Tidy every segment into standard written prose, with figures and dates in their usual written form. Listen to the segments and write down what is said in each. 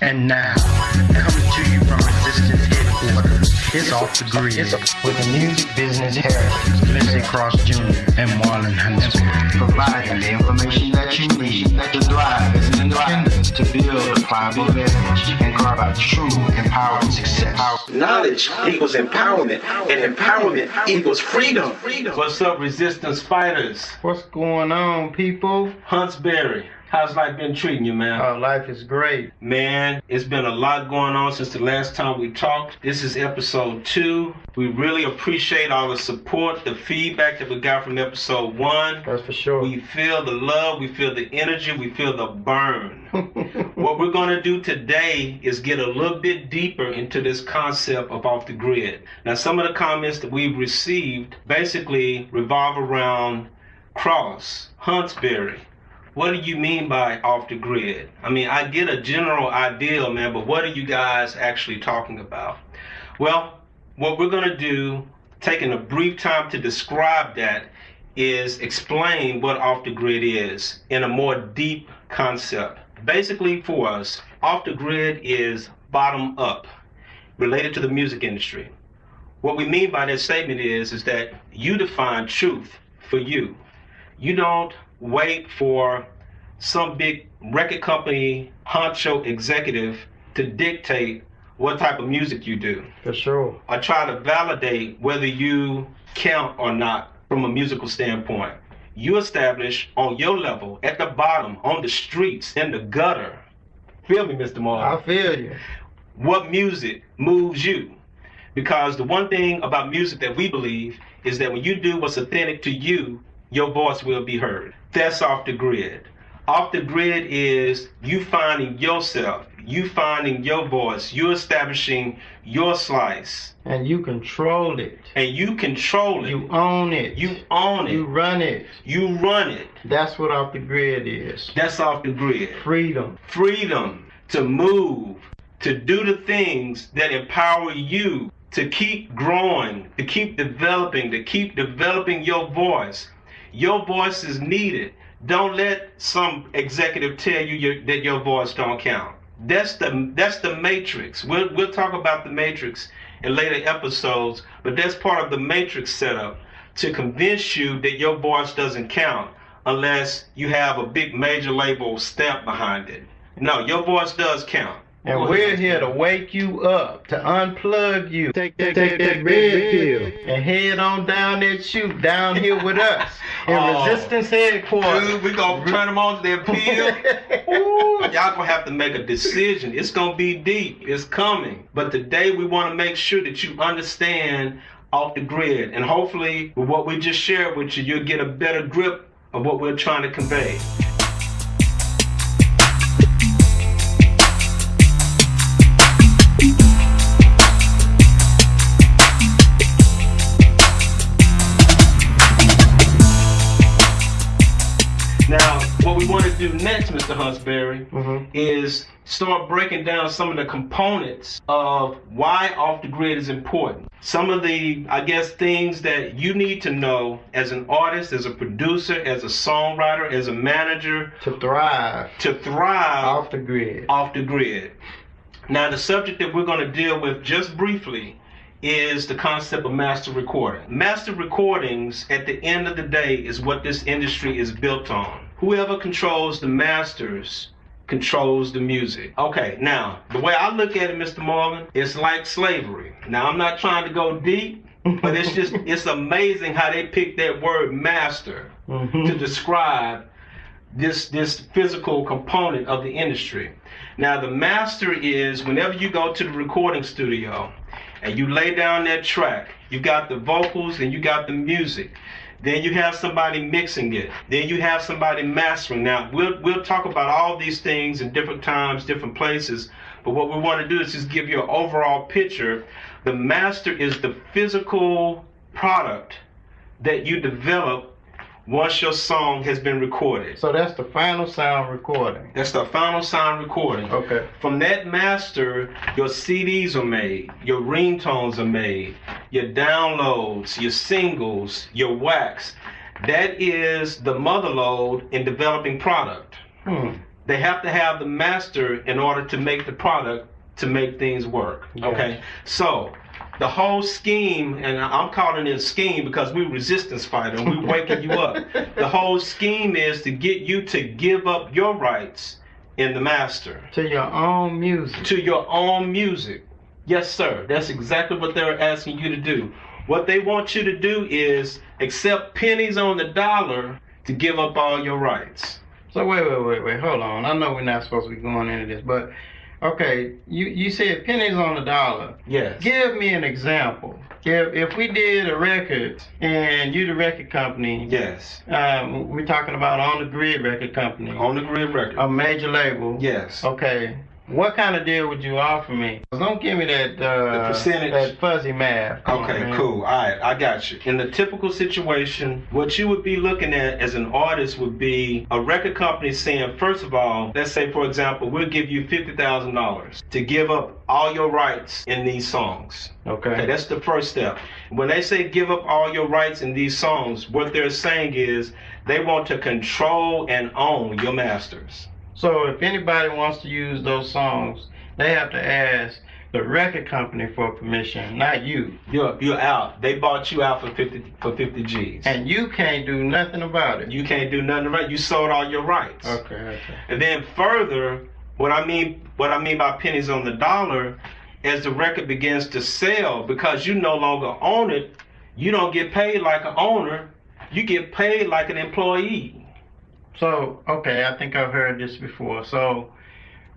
And now, coming to you from Resistance Headquarters, it's Off the Grid with the music business heritage, Lindsey Cross Jr. and Marlon Hansberry, providing the information that you need to thrive as an independent, to build a pliable leverage and carve out true empowered success. Knowledge equals empowerment, and empowerment equals freedom. What's up, Resistance Fighters? What's going on, people? Hansberry. How's life been treating you, man? Oh, life is great. Man, it's been a lot going on since the last time we talked. This is episode 2. We really appreciate all the support, the feedback that we got from episode 1. That's for sure. We feel the love, we feel the energy, we feel the burn. What we're going to do today is get a little bit deeper into this concept of off the grid. Now, some of the comments that we've received basically revolve around Cross, Hansberry. What do you mean by off the grid? I mean, I get a general idea, man, but what are you guys actually talking about? Well, what we're going to do, taking a brief time to describe that, is explain what off the grid is in a more deep concept. Basically, for us, off the grid is bottom up, related to the music industry. What we mean by that statement is that you define truth for you. You don't wait for some big record company honcho executive to dictate what type of music you do. For sure. Or try to validate whether you count or not from a musical standpoint. You establish on your level, at the bottom, on the streets, in the gutter. Feel me, Mr. Moore? I feel you. What music moves you? Because the one thing about music that we believe is that when you do what's authentic to you, your voice will be heard. That's off the grid. Off the grid is you finding yourself, you finding your voice, you establishing your slice. And you control it. And you control it. You own it. You own it. You run it. You run it. That's what off the grid is. That's off the grid. Freedom. Freedom to move, to do the things that empower you, to keep growing, to keep developing your voice. Your voice is needed. Don't let some executive tell you that your voice don't count. That's the matrix. We'll talk about the matrix in later episodes, but that's part of the matrix setup to convince you that your voice doesn't count unless you have a big major label stamp behind it. No, your voice does count. And we're here to wake you up, to unplug you. Take that red pill and head on down that chute down here with us in Resistance Headquarters. Dude, we're going to turn them on to their pill. Ooh, y'all going to have to make a decision. It's going to be deep. It's coming. But today we want to make sure that you understand off the grid. And hopefully with what we just shared with you, you'll get a better grip of what we're trying to convey. Now, what we want to do next, Mr. Hansberry, is start breaking down some of the components of why off the grid is important. Some of the, things that you need to know as an artist, as a producer, as a songwriter, as a manager. To thrive. Off the grid. Off the grid. Now, the subject that we're going to deal with just briefly is the concept of master recording. Master recordings, at the end of the day, is what this industry is built on. Whoever controls the masters controls the music. Okay, now, the way I look at it, Mr. Morgan, it's like slavery. Now, I'm not trying to go deep, but it's amazing how they pick that word master to describe this physical component of the industry. Now, the master is whenever you go to the recording studio, and you lay down that track, you got the vocals and you got the music. Then you have somebody mixing it. Then you have somebody mastering. Now, we'll talk about all these things in different times, different places. But what we want to do is just give you an overall picture. The master is the physical product that you develop once your song has been recorded. So that's the final sound recording. That's the final sound recording. Okay. From that master, your CDs are made, your ringtones are made, your downloads, your singles, your wax. That is the mother lode in developing product. They have to have the master in order to make the product, to make things work. Okay, so the whole scheme, and I'm calling it a scheme because we're resistance fighter and we're waking you up. The whole scheme is to get you to give up your rights in the master. To your own music. To your own music. Yes, sir. That's exactly what they're asking you to do. What they want you to do is accept pennies on the dollar to give up all your rights. So wait, hold on. I know we're not supposed to be going into this, but okay, you said pennies on the dollar. Yes. Give me an example. If we did a record and you the record company. Yes. We're talking about On the Grid record company. On the Grid record. A major label. Yes. Okay. What kind of deal would you offer me? Don't give me that the percentage. that fuzzy math. Okay, cool. All right, I got you. In the typical situation, what you would be looking at as an artist would be a record company saying, first of all, let's say, for example, we'll give you $50,000 to give up all your rights in these songs. Okay, that's the first step. When they say give up all your rights in these songs, what they're saying is they want to control and own your masters. So if anybody wants to use those songs, they have to ask the record company for permission, not you. You're out. They bought you out for 50 G's. And you can't do nothing about it. You can't do nothing about it. You sold all your rights. Okay. And then further, what I mean by pennies on the dollar, as the record begins to sell, because you no longer own it, you don't get paid like an owner. You get paid like an employee. So, okay, I think I've heard this before. So,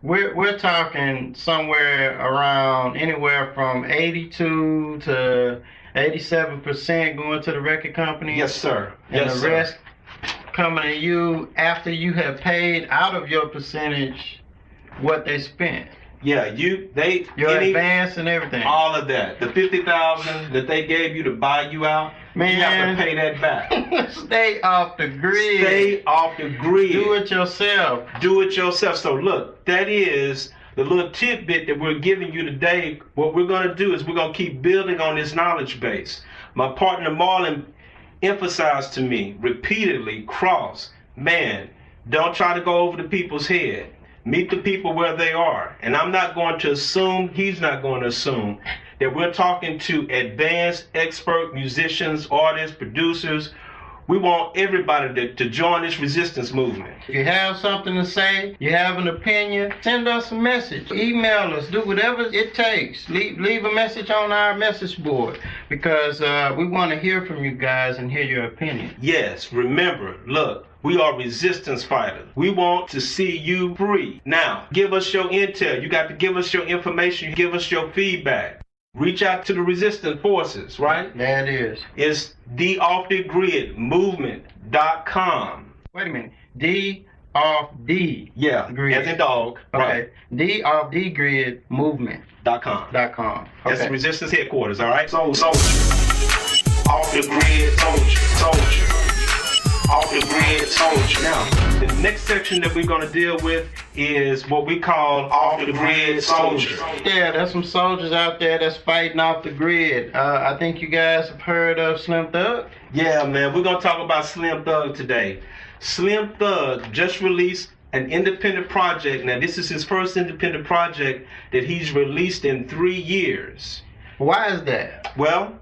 we're talking somewhere around anywhere from 82 to 87% going to the record company. Yes, sir. And the rest coming to you after you have paid out of your percentage what they spent. Yeah, your advance and everything. All of that. The $50,000 that they gave you to buy you out, man, you have to pay that back. Stay off the grid. Stay off the grid. Do it yourself. Do it yourself. So look, that is the little tidbit that we're giving you today. What we're going to do is we're going to keep building on this knowledge base. My partner Marlon emphasized to me repeatedly, Cross, man, don't try to go over the people's head. Meet the people where they are. And I'm not going to assume, he's not going to assume, that we're talking to advanced, expert musicians, artists, producers. We want everybody to join this resistance movement. If you have something to say, you have an opinion, send us a message. Email us. Do whatever it takes. Leave a message on our message board because we want to hear from you guys and hear your opinion. Yes, remember, look. We are resistance fighters. We want to see you free. Now, give us your intel. You got to give us your information. Give us your feedback. Reach out to the resistance forces, right? There it is. It's DOffTheGridMovement.com. Wait a minute. D off D. Yeah, grid. as in dog. Okay. Right. D off D grid movement.com. Okay. That's the resistance headquarters, all right? Soldier. Off the grid, soldier. Off the grid soldier. Now, the next section that we're going to deal with is what we call off the grid soldier. Yeah, there's some soldiers out there that's fighting off the grid. I think you guys have heard of Slim Thug. Yeah, man, we're going to talk about Slim Thug today. Slim Thug just released an independent project. Now, this is his first independent project that he's released in 3 years. Why is that? Well,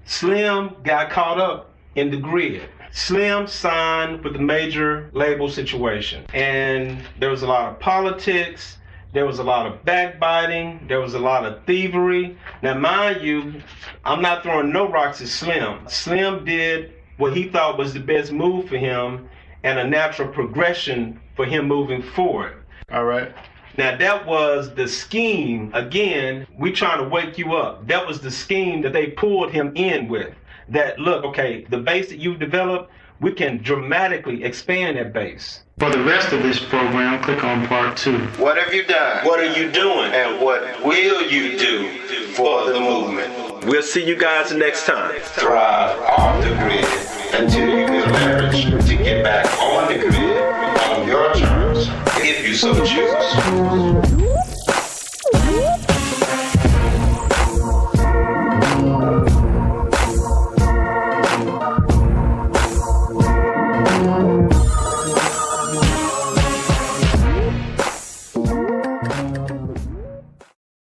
Slim got caught up in the grid. Slim signed with a major label situation, and there was a lot of politics, there was a lot of backbiting, there was a lot of thievery. Now, mind you, I'm not throwing no rocks at Slim. Slim did what he thought was the best move for him and a natural progression for him moving forward. All right. Now, that was the scheme. Again, we trying to wake you up. That was the scheme that they pulled him in with. That, look, okay, the base that you've developed, we can dramatically expand that base. For the rest of this program, click on part 2. What have you done? What are you doing? And what will you do for the movement? We'll see you guys next time. Thrive off the grid until you get leverage to get back on the grid on your terms, if you so choose.